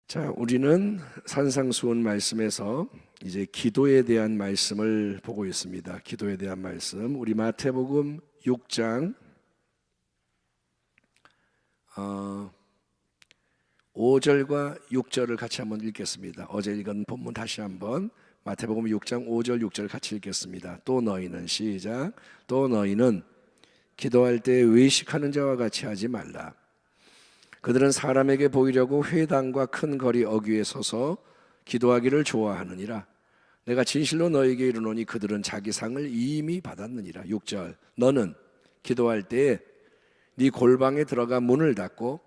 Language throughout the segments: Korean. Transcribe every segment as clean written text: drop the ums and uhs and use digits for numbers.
자, 우리는 산상수훈 말씀에서 이제 기도에 대한 말씀을 보고 있습니다. 기도에 대한 말씀, 우리 마태복음 6장 5절과 6절을 같이 한번 읽겠습니다. 어제 읽은 본문 다시 한번 마태복음 6장 5절 6절 같이 읽겠습니다. 또 너희는 시작. 또 너희는 기도할 때 외식하는 자와 같이 하지 말라. 그들은 사람에게 보이려고 회당과 큰 거리 어귀에 서서 기도하기를 좋아하느니라. 내가 진실로 너에게 이르노니 그들은 자기 상을 이미 받았느니라. 6절. 너는 기도할 때에 네 골방에 들어가 문을 닫고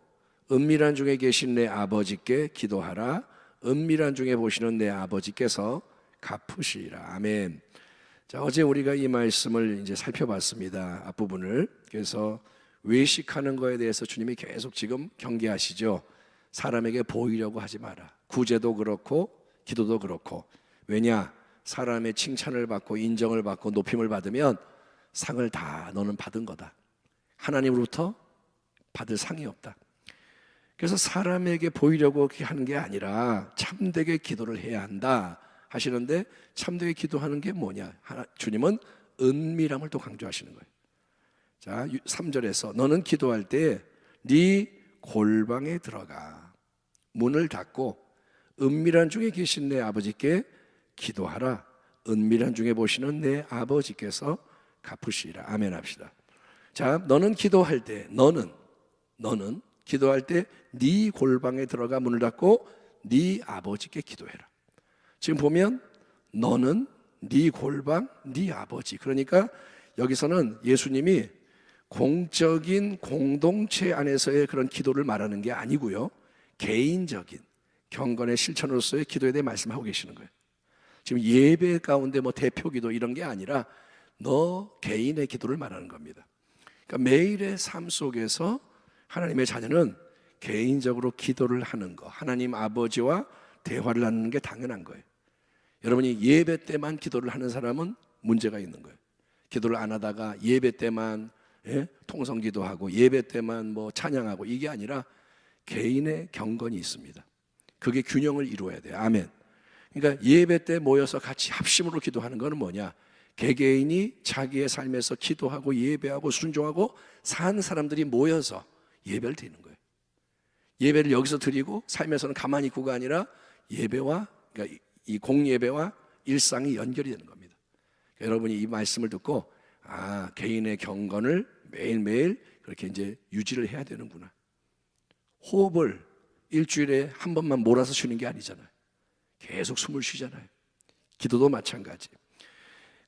은밀한 중에 계신 내 아버지께 기도하라. 은밀한 중에 보시는 내 아버지께서 갚으시리라. 아멘. 자, 어제 우리가 이 말씀을 이제 살펴봤습니다. 앞부분을. 그래서 외식하는 거에 대해서 주님이 계속 지금 경계하시죠. 사람에게 보이려고 하지 마라. 구제도 그렇고 기도도 그렇고. 왜냐? 사람의 칭찬을 받고 인정을 받고 높임을 받으면 상을 다 너는 받은 거다. 하나님으로부터 받을 상이 없다. 그래서 사람에게 보이려고 하는 게 아니라 참되게 기도를 해야 한다 하시는데, 참되게 기도하는 게 뭐냐? 주님은 은밀함을 또 강조하시는 거예요. 자, 3절에서 너는 기도할 때 네 골방에 들어가 문을 닫고 은밀한 중에 계신 내 아버지께 기도하라. 은밀한 중에 보시는 내 아버지께서 갚으시리라. 아멘 합시다. 자, 너는 기도할 때 너는 기도할 때 네 골방에 들어가 문을 닫고 네 아버지께 기도해라. 지금 보면 너는 네 골방, 네 아버지. 그러니까 여기서는 예수님이 공적인 공동체 안에서의 그런 기도를 말하는 게 아니고요, 개인적인 경건의 실천으로서의 기도에 대해 말씀하고 계시는 거예요. 지금 예배 가운데 뭐 대표 기도 이런 게 아니라 너 개인의 기도를 말하는 겁니다. 그러니까 매일의 삶 속에서 하나님의 자녀는 개인적으로 기도를 하는 거, 하나님 아버지와 대화를 나누는 게 당연한 거예요. 여러분이 예배 때만 기도를 하는 사람은 문제가 있는 거예요. 기도를 안 하다가 예배 때만 통성기도하고 예배 때만 뭐 찬양하고, 이게 아니라 개인의 경건이 있습니다. 그게 균형을 이루어야 돼요. 아멘. 그러니까 예배 때 모여서 같이 합심으로 기도하는 것은 뭐냐? 개개인이 자기의 삶에서 기도하고 예배하고 순종하고 산 사람들이 모여서 예배를 드리는 거예요. 예배를 여기서 드리고 삶에서는 가만히 있고가 아니라 예배와, 그러니까 이 공예배와 일상이 연결이 되는 겁니다. 그러니까 여러분이 이 말씀을 듣고 개인의 경건을 매일매일 그렇게 이제 유지를 해야 되는구나. 호흡을 일주일에 한 번만 몰아서 쉬는 게 아니잖아요. 계속 숨을 쉬잖아요. 기도도 마찬가지.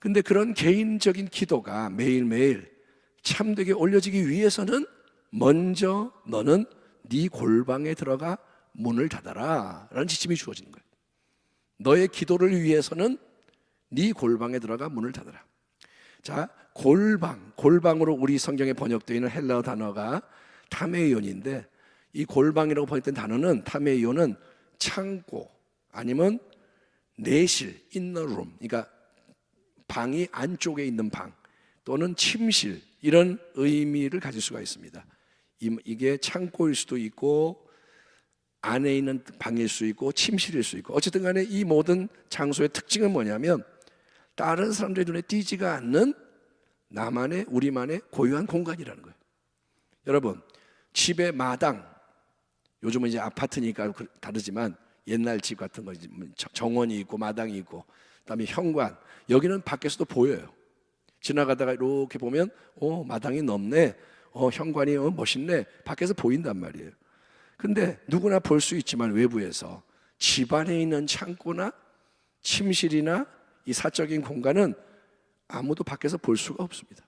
근데 그런 개인적인 기도가 매일매일 참되게 올려지기 위해서는 먼저 너는 네 골방에 들어가 문을 닫아라 라는 지침이 주어지는 거예요. 너의 기도를 위해서는 네 골방에 들어가 문을 닫아라. 자, 골방으로 우리 성경에 번역되어 있는 헬라어 단어가 타메이온인데, 이 골방이라고 번역된 단어는, 타메이온은 창고 아니면 내실, 인너룸, 그러니까 방이 안쪽에 있는 방, 또는 침실, 이런 의미를 가질 수가 있습니다. 이게 창고일 수도 있고 안에 있는 방일 수 있고 침실일 수 있고, 어쨌든 간에 이 모든 장소의 특징은 뭐냐면 다른 사람들의 눈에 띄지가 않는 나만의, 우리만의 고유한 공간이라는 거예요. 여러분, 집의 마당, 요즘은 이제 아파트니까 다르지만 옛날 집 같은 거 정원이 있고 마당이 있고, 그다음에 현관, 여기는 밖에서도 보여요. 지나가다가 이렇게 보면 마당이 넓네, 현관이 멋있네, 밖에서 보인단 말이에요. 근데 누구나 볼 수 있지만 외부에서 집 안에 있는 창고나 침실이나 이 사적인 공간은 아무도 밖에서 볼 수가 없습니다.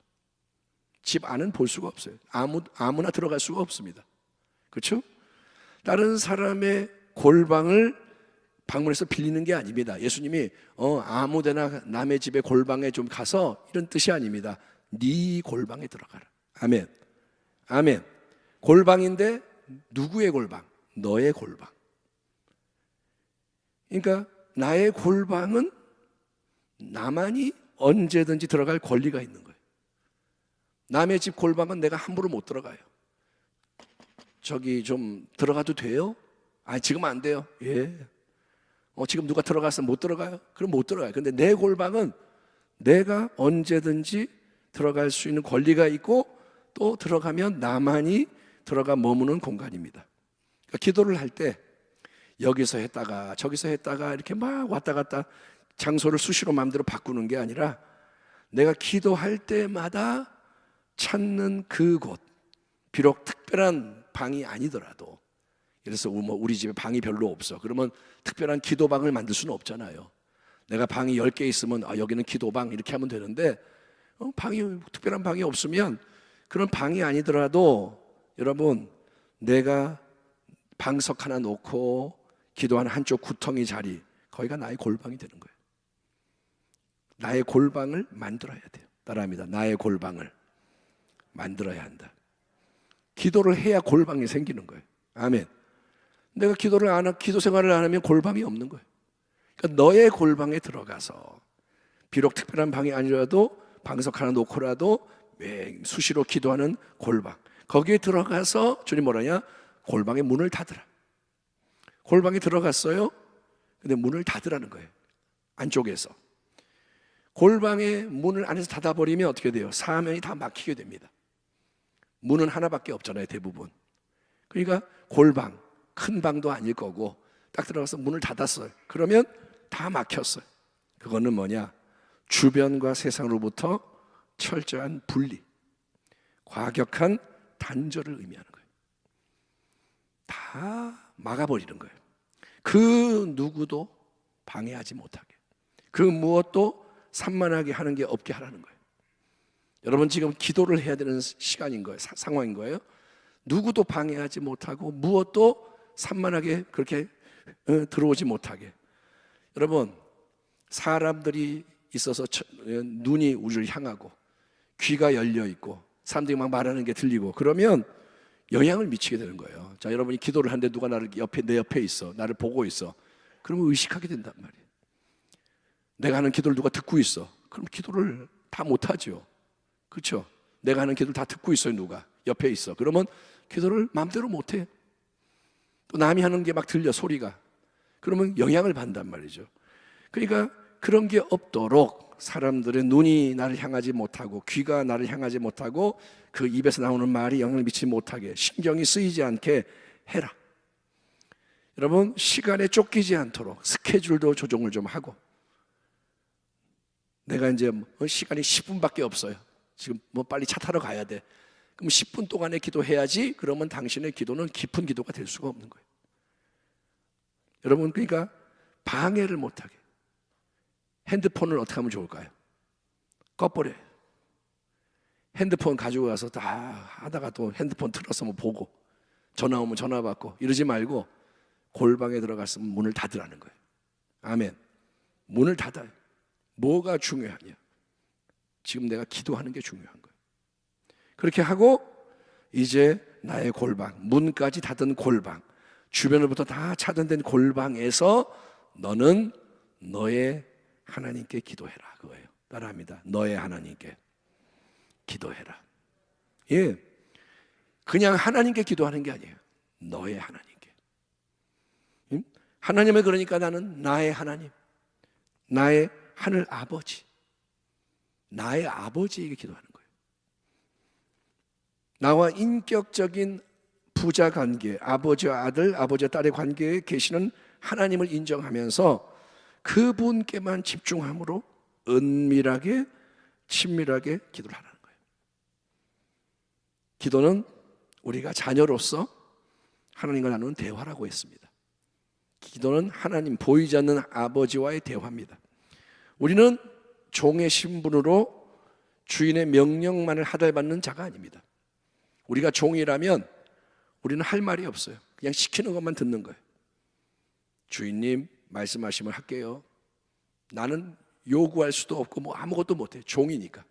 집 안은 볼 수가 없어요. 아무나 들어갈 수가 없습니다. 그렇죠? 다른 사람의 골방을 방문해서 빌리는 게 아닙니다. 예수님이 아무데나 남의 집에 골방에 좀 가서, 이런 뜻이 아닙니다. 네 골방에 들어가라. 아멘. 아멘. 골방인데 누구의 골방? 너의 골방. 그러니까 나의 골방은 나만이 언제든지 들어갈 권리가 있는 거예요. 남의 집 골방은 내가 함부로 못 들어가요. 저기 좀 들어가도 돼요? 아, 지금 안 돼요. 예. 지금 누가 들어가서 못 들어가요? 그럼 못 들어가요. 근데 내 골방은 내가 언제든지 들어갈 수 있는 권리가 있고 또 들어가면 나만이 들어가 머무는 공간입니다. 그러니까 기도를 할 때 여기서 했다가 저기서 했다가 이렇게 막 왔다 갔다 장소를 수시로 마음대로 바꾸는 게 아니라 내가 기도할 때마다 찾는 그곳, 비록 특별한 방이 아니더라도, 그래서 우리 집에 방이 별로 없어. 그러면 특별한 기도방을 만들 수는 없잖아요. 내가 방이 10개 있으면 여기는 기도방 이렇게 하면 되는데 특별한 방이 없으면 그런 방이 아니더라도 여러분, 내가 방석 하나 놓고 기도하는 한쪽 구덩이 자리, 거기가 나의 골방이 되는 거예요. 나의 골방을 만들어야 돼요. 따라합니다. 나의 골방을 만들어야 한다. 기도를 해야 골방이 생기는 거예요. 아멘. 내가 기도 생활을 안 하면 골방이 없는 거예요. 그러니까 너의 골방에 들어가서 비록 특별한 방이 아니라도 방석 하나 놓고라도 수시로 기도하는 골방, 거기에 들어가서 주님 뭐라냐? 골방의 문을 닫으라. 골방에 들어갔어요. 근데 문을 닫으라는 거예요. 안쪽에서. 골방의 문을 안에서 닫아버리면 어떻게 돼요? 사면이 다 막히게 됩니다. 문은 하나밖에 없잖아요, 대부분. 그러니까 골방, 큰 방도 아닐 거고 딱 들어가서 문을 닫았어요. 그러면 다 막혔어요. 그거는 뭐냐? 주변과 세상으로부터 철저한 분리, 과격한 단절을 의미하는 거예요. 다 막아버리는 거예요. 그 누구도 방해하지 못하게, 그 무엇도 산만하게 하는 게 없게 하라는 거예요. 여러분, 지금 기도를 해야 되는 시간인 거예요. 상황인 거예요. 누구도 방해하지 못하고 무엇도 산만하게 그렇게 들어오지 못하게. 여러분, 사람들이 있어서 눈이 우리를 향하고 귀가 열려 있고 사람들이 막 말하는 게 들리고 그러면 영향을 미치게 되는 거예요. 자, 여러분이 기도를 하는데 누가 내 옆에 있어, 나를 보고 있어. 그러면 의식하게 된단 말이에요. 내가 하는 기도를 누가 듣고 있어. 그럼 기도를 다 못하죠. 그렇죠? 내가 하는 기도를 다 듣고 있어요. 누가 옆에 있어. 그러면 기도를 마음대로 못해. 또 남이 하는 게 막 들려, 소리가. 그러면 영향을 받는단 말이죠. 그러니까 그런 게 없도록 사람들의 눈이 나를 향하지 못하고 귀가 나를 향하지 못하고 그 입에서 나오는 말이 영향을 미치지 못하게, 신경이 쓰이지 않게 해라. 여러분, 시간에 쫓기지 않도록 스케줄도 조정을 좀 하고, 내가 이제 시간이 10분밖에 없어요. 지금 빨리 차 타러 가야 돼. 그럼 10분 동안에 기도해야지. 그러면 당신의 기도는 깊은 기도가 될 수가 없는 거예요. 여러분, 그러니까 방해를 못하게. 핸드폰을 어떻게 하면 좋을까요? 꺼버려요. 핸드폰 가지고 가서 다 하다가 또 핸드폰 틀어서 보고, 전화 오면 전화 받고 이러지 말고 골방에 들어갔으면 문을 닫으라는 거예요. 아멘. 문을 닫아요. 뭐가 중요하냐? 지금 내가 기도하는 게 중요한 거예요. 그렇게 하고 이제 나의 골방, 문까지 닫은 골방, 주변으로부터 다 차단된 골방에서 너는 너의 하나님께 기도해라, 그거예요. 따라합니다. 너의 하나님께 기도해라. 예, 그냥 하나님께 기도하는 게 아니에요. 너의 하나님께. 하나님을, 그러니까 나는 나의 하나님, 나의 하늘 아버지, 나의 아버지에게 기도하는 거예요. 나와 인격적인 부자 관계, 아버지와 아들, 아버지와 딸의 관계에 계시는 하나님을 인정하면서 그분께만 집중함으로 은밀하게, 친밀하게 기도를 하라는 거예요. 기도는 우리가 자녀로서 하나님과 나누는 대화라고 했습니다. 기도는 하나님, 보이지 않는 아버지와의 대화입니다. 우리는 종의 신분으로 주인의 명령만을 하달받는 자가 아닙니다. 우리가 종이라면 우리는 할 말이 없어요. 그냥 시키는 것만 듣는 거예요. 주인님 말씀하시면 할게요. 나는 요구할 수도 없고 아무것도 못해. 종이니까.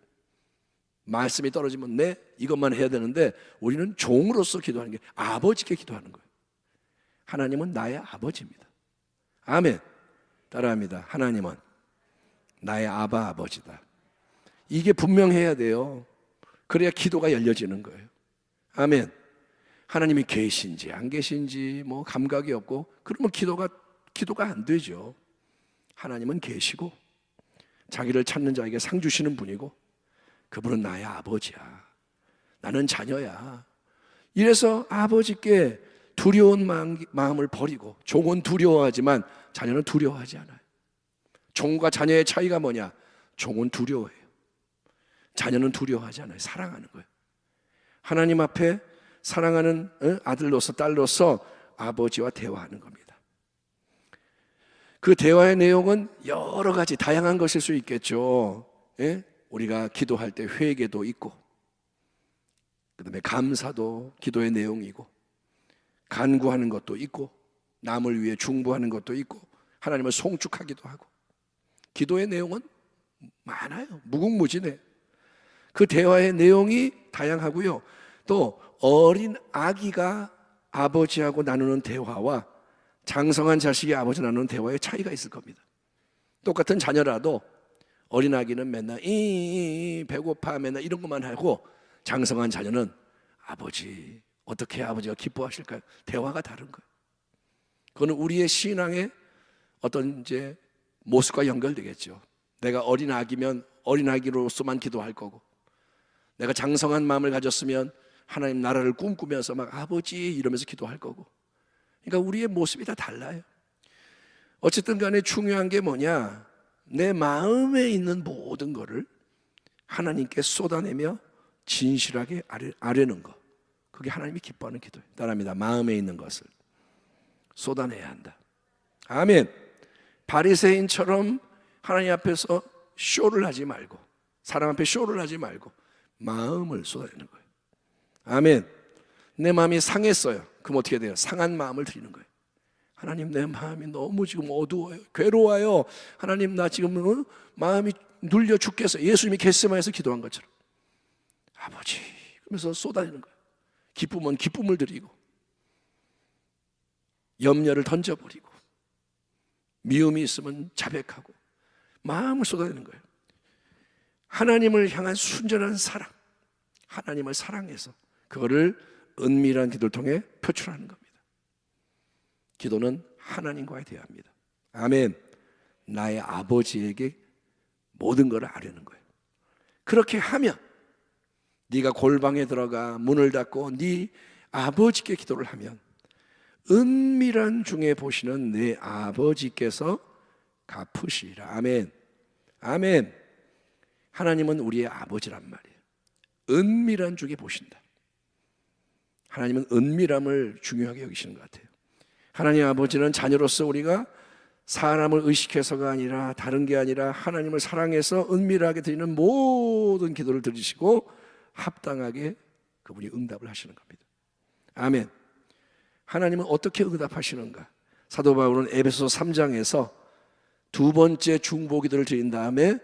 말씀이 떨어지면 네, 이것만 해야 되는데 우리는 종으로서 기도하는 게 아버지께 기도하는 거예요. 하나님은 나의 아버지입니다. 아멘. 따라합니다. 하나님은 나의 아바 아버지다. 이게 분명해야 돼요. 그래야 기도가 열려지는 거예요. 아멘. 하나님이 계신지 안 계신지 뭐 감각이 없고 그러면 기도가 안 되죠. 하나님은 계시고 자기를 찾는 자에게 상 주시는 분이고 그분은 나의 아버지야. 나는 자녀야. 이래서 아버지께 두려운 마음을 버리고, 종은 두려워하지만 자녀는 두려워하지 않아요. 종과 자녀의 차이가 뭐냐? 종은 두려워해요. 자녀는 두려워하지 않아요. 사랑하는 거예요. 하나님 앞에 사랑하는 아들로서 딸로서 아버지와 대화하는 겁니다. 그 대화의 내용은 여러 가지 다양한 것일 수 있겠죠. 예? 우리가 기도할 때 회개도 있고, 그 다음에 감사도 기도의 내용이고, 간구하는 것도 있고, 남을 위해 중보하는 것도 있고, 하나님을 송축하기도 하고, 기도의 내용은 많아요. 무궁무진해요. 그 대화의 내용이 다양하고요. 또 어린 아기가 아버지하고 나누는 대화와 장성한 자식이 아버지 나누는 대화의 차이가 있을 겁니다. 똑같은 자녀라도 어린 아기는 맨날 배고파 맨날 이런 것만 하고, 장성한 자녀는 아버지 어떻게 아버지가 기뻐하실까요? 대화가 다른 거예요. 그거는 우리의 신앙의 어떤 이제 모습과 연결되겠죠. 내가 어린 아기면 어린 아기로서만 기도할 거고, 내가 장성한 마음을 가졌으면 하나님 나라를 꿈꾸면서 막 아버지 이러면서 기도할 거고. 그러니까 우리의 모습이 다 달라요. 어쨌든 간에 중요한 게 뭐냐? 내 마음에 있는 모든 거를 하나님께 쏟아내며 진실하게 아뢰는 거, 그게 하나님이 기뻐하는 기도예요. 따라합니다. 마음에 있는 것을 쏟아내야 한다. 아멘. 바리새인처럼 하나님 앞에서 쇼를 하지 말고, 사람 앞에 쇼를 하지 말고 마음을 쏟아내는 거예요. 아멘. 내 마음이 상했어요. 그럼 어떻게 돼요? 상한 마음을 드리는 거예요. 하나님, 내 마음이 너무 지금 어두워요. 괴로워요. 하나님, 나 지금 마음이 눌려 죽겠어요. 예수님이 겟세마네에서 기도한 것처럼 아버지 그러면서 쏟아내는 거예요. 기쁨은 기쁨을 드리고, 염려를 던져버리고, 미움이 있으면 자백하고 마음을 쏟아내는 거예요. 하나님을 향한 순전한 사랑, 하나님을 사랑해서 그거를 은밀한 기도를 통해 표출하는 겁니다. 기도는 하나님과의 대화입니다. 아멘. 나의 아버지에게 모든 걸 아뢰는 거예요. 그렇게 하면 네가 골방에 들어가 문을 닫고 네 아버지께 기도를 하면 은밀한 중에 보시는 내 아버지께서 갚으시리라. 아멘. 아멘. 하나님은 우리의 아버지란 말이에요. 은밀한 중에 보신다. 하나님은 은밀함을 중요하게 여기시는 것 같아요. 하나님 아버지는 자녀로서 우리가 사람을 의식해서가 아니라, 다른 게 아니라 하나님을 사랑해서 은밀하게 드리는 모든 기도를 들으시고 합당하게 그분이 응답을 하시는 겁니다. 아멘. 하나님은 어떻게 응답하시는가? 사도 바울은 에베소서 3장에서 두 번째 중보기도를 드린 다음에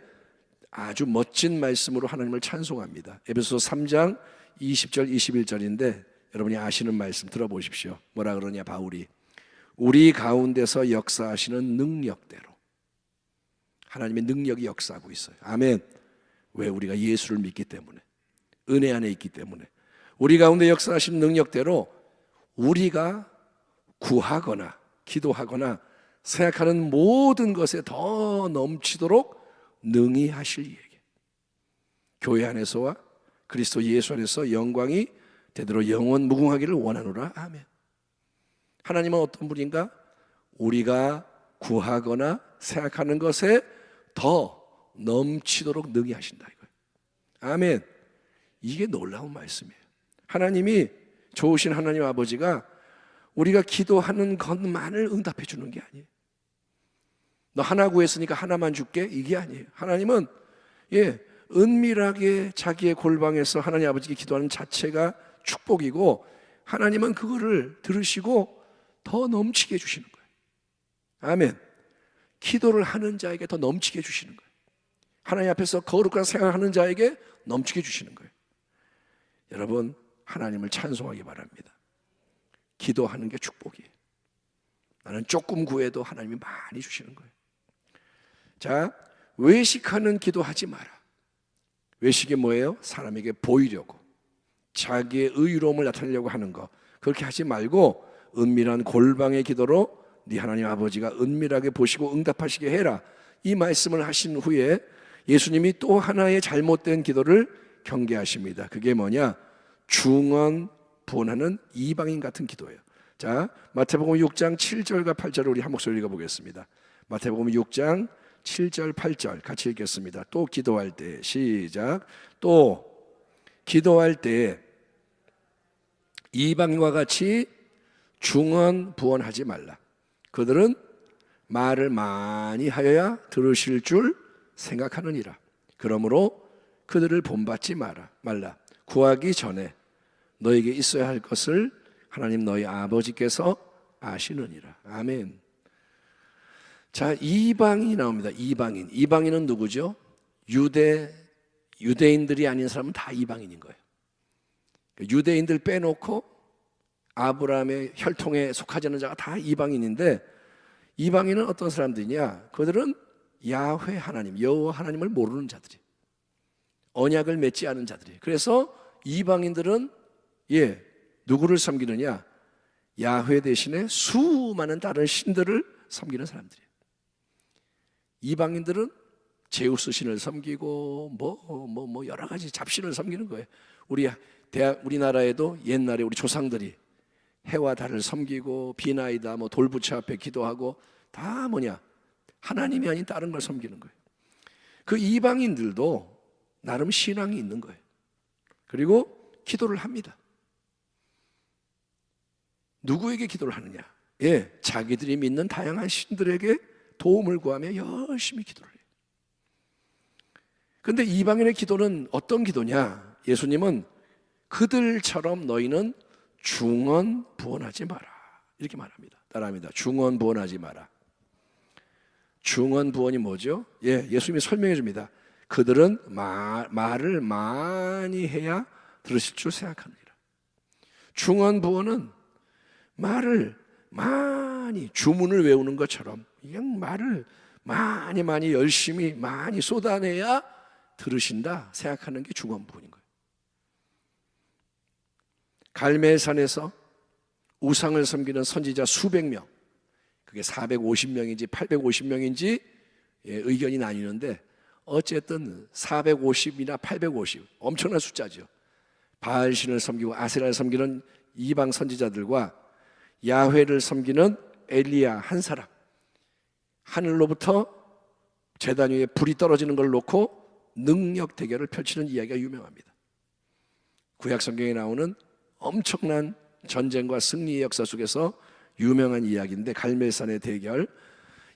아주 멋진 말씀으로 하나님을 찬송합니다. 에베소서 3장 20절 21절인데 여러분이 아시는 말씀 들어보십시오. 뭐라 그러냐? 바울이 우리 가운데서 역사하시는 능력대로, 하나님의 능력이 역사하고 있어요. 아멘. 왜? 우리가 예수를 믿기 때문에, 은혜 안에 있기 때문에. 우리 가운데 역사하시는 능력대로 우리가 구하거나 기도하거나 생각하는 모든 것에 더 넘치도록 능히 하실 이에게, 교회 안에서와 그리스도 예수 안에서 영광이 되도록 영원 무궁하기를 원하노라. 아멘. 하나님은 어떤 분인가? 우리가 구하거나 생각하는 것에 더 넘치도록 능히 하신다 이거예요. 아멘. 이게 놀라운 말씀이에요. 하나님이, 좋으신 하나님 아버지가 우리가 기도하는 것만을 응답해 주는 게 아니에요. 너 하나 구했으니까 하나만 줄게, 이게 아니에요. 하나님은 은밀하게 자기의 골방에서 하나님 아버지께 기도하는 자체가 축복이고, 하나님은 그거를 들으시고 더 넘치게 해주시는 거예요. 아멘. 기도를 하는 자에게 더 넘치게 해주시는 거예요. 하나님 앞에서 거룩한 생활하는 자에게 넘치게 해주시는 거예요. 여러분, 하나님을 찬송하기 바랍니다. 기도하는 게 축복이에요. 나는 조금 구해도 하나님이 많이 주시는 거예요. 자, 외식하는 기도하지 마라. 외식이 뭐예요? 사람에게 보이려고, 자기의 의로움을 나타내려고 하는 거, 그렇게 하지 말고 은밀한 골방의 기도로 네 하나님 아버지가 은밀하게 보시고 응답하시게 해라. 이 말씀을 하신 후에 예수님이 또 하나의 잘못된 기도를 경계하십니다. 그게 뭐냐? 중언부언하는 이방인 같은 기도예요. 자, 마태복음 6장 7절과 8절을 우리 한 목소리 읽어보겠습니다. 마태복음 6장 7절 8절 같이 읽겠습니다. 또 기도할 때, 시작. 또 기도할 때 이방인과 같이 중언부언하지 말라. 그들은 말을 많이 하여야 들으실 줄 생각하느니라. 그러므로 그들을 본받지 말라. 구하기 전에 너에게 있어야 할 것을 하나님 너희 아버지께서 아시느니라. 아멘. 자, 이방인이 나옵니다. 이방인은 누구죠? 유대인들이 아닌 사람은 다 이방인인 거예요. 유대인들 빼놓고 아브라함의 혈통에 속하지 않는 자가 다 이방인인데, 이방인은 어떤 사람들이냐? 그들은 야훼 하나님, 여호와 하나님을 모르는 자들이, 언약을 맺지 않은 자들이. 그래서 이방인들은 누구를 섬기느냐? 야훼 대신에 수많은 다른 신들을 섬기는 사람들이에요. 이방인들은 제우스 신을 섬기고 여러 가지 잡신을 섬기는 거예요. 우리나라에도 옛날에 우리 조상들이 해와 달을 섬기고 비나이다 돌부처 앞에 기도하고 다 하나님이 아닌 다른 걸 섬기는 거예요. 그 이방인들도 나름 신앙이 있는 거예요. 그리고 기도를 합니다. 누구에게 기도를 하느냐? 자기들이 믿는 다양한 신들에게 도움을 구하며 열심히 기도를 해요. 그런데 이방인의 기도는 어떤 기도냐? 예수님은 그들처럼 너희는 중언부언하지 마라, 이렇게 말합니다. 따라합니다. 중언부언하지 마라. 중언부언이 뭐죠? 예수님이 설명해 줍니다. 그들은 말을 많이 해야 들으실 줄 생각하느니라. 중언부언은 말을 많이, 주문을 외우는 것처럼 그냥 말을 많이 열심히 많이 쏟아내야 들으신다 생각하는 게 중언부언인 거예요. 갈멜산에서 우상을 섬기는 선지자 수백 명, 그게 450명인지 850명인지 의견이 나뉘는데, 어쨌든 450이나 850 엄청난 숫자죠. 바알신을 섬기고 아세라를 섬기는 이방 선지자들과 야훼를 섬기는 엘리야 한 사람, 하늘로부터 제단 위에 불이 떨어지는 걸 놓고 능력 대결을 펼치는 이야기가 유명합니다. 구약 성경에 나오는 엄청난 전쟁과 승리의 역사 속에서 유명한 이야기인데, 갈멜산의 대결,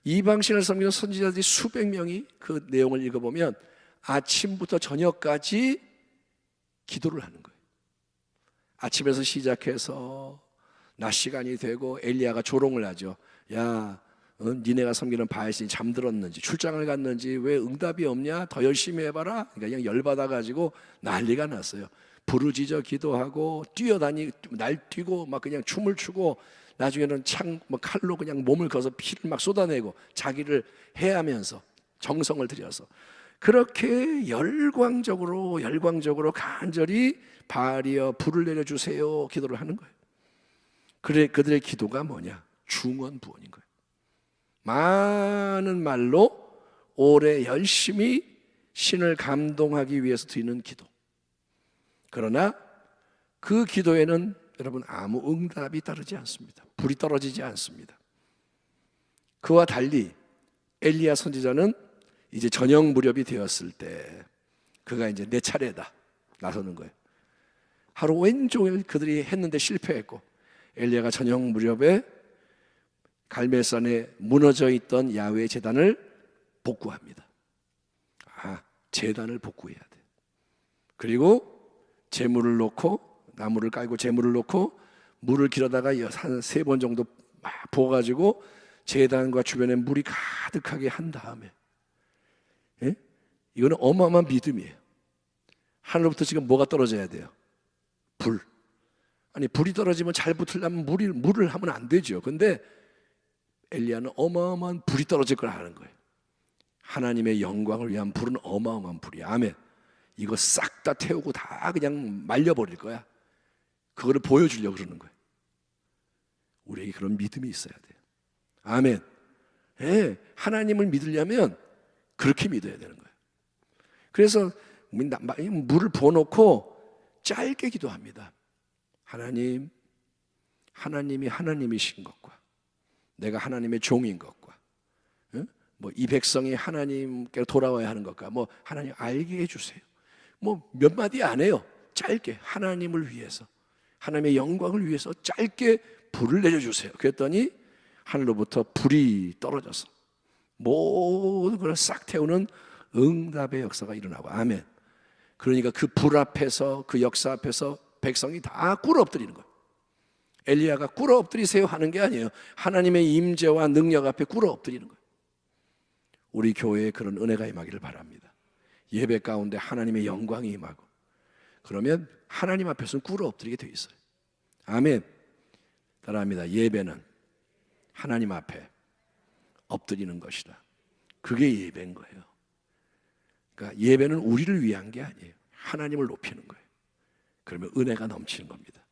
이방신을 섬기는 선지자들이 수백 명이 그 내용을 읽어보면 아침부터 저녁까지 기도를 하는 거예요. 아침에서 시작해서 낮 시간이 되고 엘리야가 조롱을 하죠. 니네가 섬기는 바알신이 잠들었는지 출장을 갔는지 왜 응답이 없냐? 더 열심히 해봐라. 그러니까 그냥 열받아가지고 난리가 났어요. 부르짖어 기도하고 날뛰고 막 그냥 춤을 추고, 나중에는 칼로 그냥 몸을 거서 피를 막 쏟아내고 자기를 해하면서 정성을 들여서 그렇게 열광적으로 간절히 바알이여 불을 내려주세요 기도를 하는 거예요. 그들의 기도가 뭐냐? 중언부언인 거예요. 많은 말로 오래 열심히 신을 감동하기 위해서 드리는 기도. 그러나 그 기도에는 여러분 아무 응답이 따르지 않습니다. 불이 떨어지지 않습니다. 그와 달리 엘리야 선지자는 이제 저녁 무렵이 되었을 때 그가 이제 내 차례다 나서는 거예요. 하루 온종일 그들이 했는데 실패했고, 엘리야가 저녁 무렵에 갈멜산에 무너져 있던 야훼 제단을 복구합니다. 제단을 복구해야 돼. 그리고 재물을 놓고, 나무를 깔고 재물을 놓고 물을 길어다가 한 3번 정도 막 부어가지고 제단과 주변에 물이 가득하게 한 다음에, 이거는 어마어마한 믿음이에요. 하늘로부터 지금 뭐가 떨어져야 돼요? 불. 아니, 불이 떨어지면 잘 붙으려면 물을 하면 안 되죠. 근데 엘리야는 어마어마한 불이 떨어질 걸 아는 거예요. 하나님의 영광을 위한 불은 어마어마한 불이야. 아멘. 이거 싹 다 태우고 다 그냥 말려버릴 거야. 그거를 보여주려고 그러는 거예요. 우리에게 그런 믿음이 있어야 돼요. 아멘. 예, 하나님을 믿으려면 그렇게 믿어야 되는 거예요. 그래서 물을 부어놓고 짧게 기도합니다. 하나님, 하나님이 하나님이신 것과 내가 하나님의 종인 것과 뭐 이 백성이 하나님께 돌아와야 하는 것과 뭐 하나님 알게 해주세요. 뭐 몇 마디 안 해요. 짧게 하나님을 위해서, 하나님의 영광을 위해서 짧게 불을 내려주세요. 그랬더니 하늘로부터 불이 떨어져서 모든 걸 싹 태우는 응답의 역사가 일어나고. 아멘. 그러니까 그 불 앞에서, 그 역사 앞에서 백성이 다 꿇어 엎드리는 거예요. 엘리야가 꿇어 엎드리세요 하는 게 아니에요. 하나님의 임재와 능력 앞에 꿇어 엎드리는 거예요. 우리 교회에 그런 은혜가 임하기를 바랍니다. 예배 가운데 하나님의 영광이 임하고, 그러면 하나님 앞에서는 꿇어 엎드리게 돼 있어요. 아멘. 따라합니다. 예배는 하나님 앞에 엎드리는 것이다. 그게 예배인 거예요. 그러니까 예배는 우리를 위한 게 아니에요. 하나님을 높이는 거예요. 그러면 은혜가 넘치는 겁니다.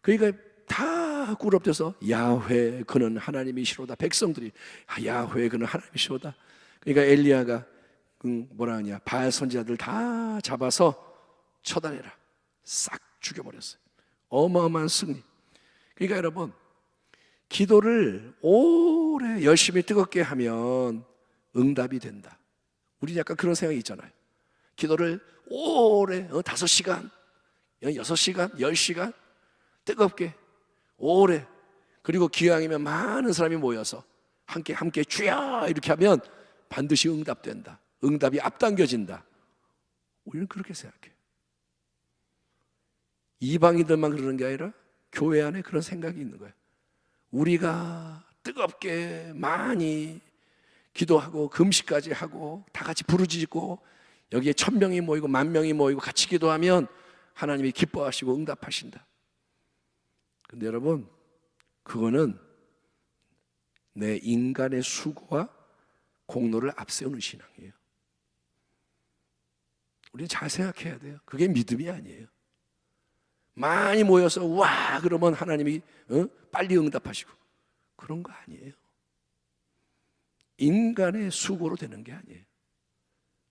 그러니까 다 꿇어엎드려서 야훼 그는 하나님이시로다. 백성들이 야훼 그는 하나님이시로다. 그러니까 엘리야가 뭐라 하냐, 바알 선지자들 다 잡아서 처단해라, 싹 죽여버렸어요. 어마어마한 승리. 그러니까 여러분, 기도를 오래 열심히 뜨겁게 하면 응답이 된다. 우리 약간 그런 생각이 있잖아요. 기도를 오래 5시간, 6시간, 10시간 뜨겁게 오래, 그리고 기왕이면 많은 사람이 모여서 함께 주여 이렇게 하면 반드시 응답된다. 응답이 앞당겨진다. 우리는 그렇게 생각해요. 이방인들만 그러는 게 아니라 교회 안에 그런 생각이 있는 거예요. 우리가 뜨겁게 많이 기도하고 금식까지 하고 다 같이 부르짖고 여기에 1000명이 모이고 10,000명이 모이고 같이 기도하면 하나님이 기뻐하시고 응답하신다. 근데 여러분, 그거는 내 인간의 수고와 공로를 앞세우는 신앙이에요. 우리는 잘 생각해야 돼요. 그게 믿음이 아니에요. 많이 모여서 와 그러면 하나님이 빨리 응답하시고 그런 거 아니에요. 인간의 수고로 되는 게 아니에요.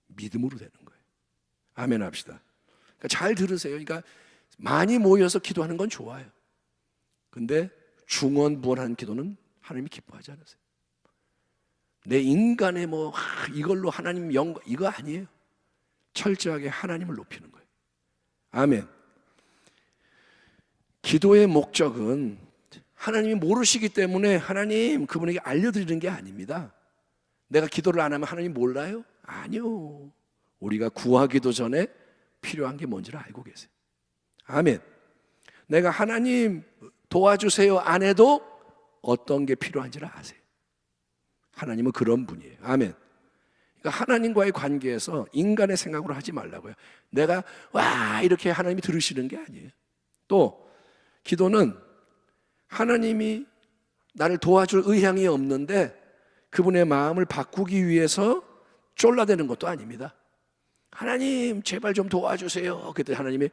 믿음으로 되는 거예요. 아멘 합시다. 그러니까 잘 들으세요. 그러니까 많이 모여서 기도하는 건 좋아요. 근데 중언부언하는 기도는 하나님이 기뻐하지 않으세요. 내 인간의 이걸로 하나님 영광, 이거 아니에요. 철저하게 하나님을 높이는 거예요. 아멘. 기도의 목적은 하나님이 모르시기 때문에 하나님 그분에게 알려드리는 게 아닙니다. 내가 기도를 안 하면 하나님 몰라요? 아니요. 우리가 구하기도 전에 필요한 게 뭔지를 알고 계세요. 아멘. 내가 하나님 도와주세요 안 해도 어떤 게 필요한지를 아세요. 하나님은 그런 분이에요. 아멘. 그러니까 하나님과의 관계에서 인간의 생각으로 하지 말라고요. 내가 와 이렇게 하나님이 들으시는 게 아니에요. 또 기도는 하나님이 나를 도와줄 의향이 없는데 그분의 마음을 바꾸기 위해서 쫄라대는 것도 아닙니다. 하나님 제발 좀 도와주세요. 그랬더니 하나님이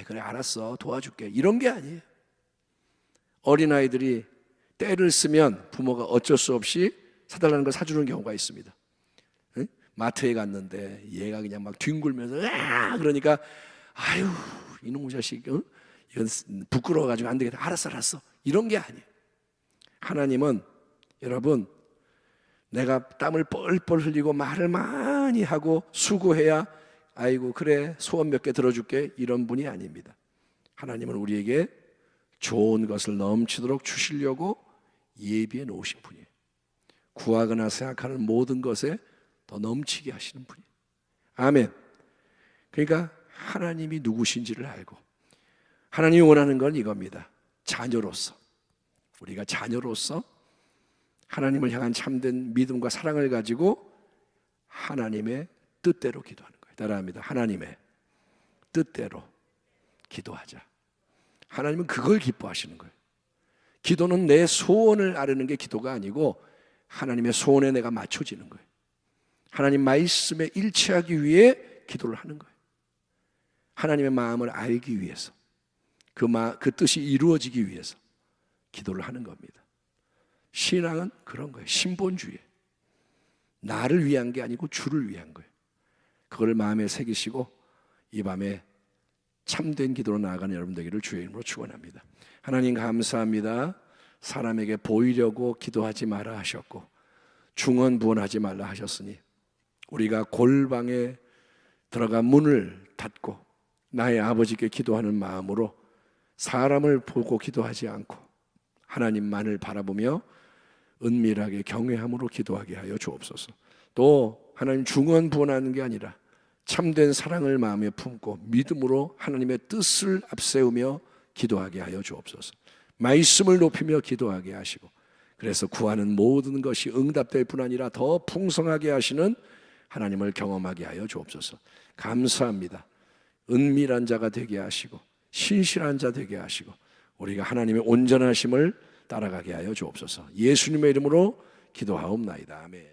그래 알았어 도와줄게, 이런 게 아니에요. 어린아이들이 때를 쓰면 부모가 어쩔 수 없이 사달라는 걸 사주는 경우가 있습니다. 마트에 갔는데 얘가 그냥 막 뒹굴면서 그러니까 아유 이놈의 자식 이건 부끄러워가지고 안 되겠다, 알았어 이런 게 아니에요. 하나님은 여러분 내가 땀을 뻘뻘 흘리고 말을 많이 하고 수고해야 아이고 그래 소원 몇 개 들어줄게, 이런 분이 아닙니다. 하나님은 우리에게 좋은 것을 넘치도록 주시려고 예비해 놓으신 분이에요. 구하거나 생각하는 모든 것에 더 넘치게 하시는 분이에요. 아멘. 그러니까 하나님이 누구신지를 알고, 하나님이 원하는 건 이겁니다. 자녀로서, 우리가 자녀로서 하나님을 향한 참된 믿음과 사랑을 가지고 하나님의 뜻대로 기도하는 거예요. 따라합니다. 하나님의 뜻대로 기도하자. 하나님은 그걸 기뻐하시는 거예요. 기도는 내 소원을 아뢰는 게 기도가 아니고 하나님의 소원에 내가 맞춰지는 거예요. 하나님 말씀에 일치하기 위해 기도를 하는 거예요. 하나님의 마음을 알기 위해서, 그 뜻이 이루어지기 위해서 기도를 하는 겁니다. 신앙은 그런 거예요. 신본주의. 나를 위한 게 아니고 주를 위한 거예요. 그걸 마음에 새기시고 이 밤에 참된 기도로 나아가는 여러분 되기를 주의 이름으로 축원합니다. 하나님 감사합니다. 사람에게 보이려고 기도하지 마라 하셨고 중언부언하지 말라 하셨으니 우리가 골방에 들어가 문을 닫고 나의 아버지께 기도하는 마음으로 사람을 보고 기도하지 않고 하나님만을 바라보며 은밀하게 경외함으로 기도하게 하여 주옵소서. 또 하나님 중언부언하는 게 아니라 참된 사랑을 마음에 품고 믿음으로 하나님의 뜻을 앞세우며 기도하게 하여 주옵소서. 말씀을 높이며 기도하게 하시고 그래서 구하는 모든 것이 응답될 뿐 아니라 더 풍성하게 하시는 하나님을 경험하게 하여 주옵소서. 감사합니다. 은밀한 자가 되게 하시고 신실한 자 되게 하시고 우리가 하나님의 온전하심을 따라가게 하여 주옵소서. 예수님의 이름으로 기도하옵나이다. 아멘.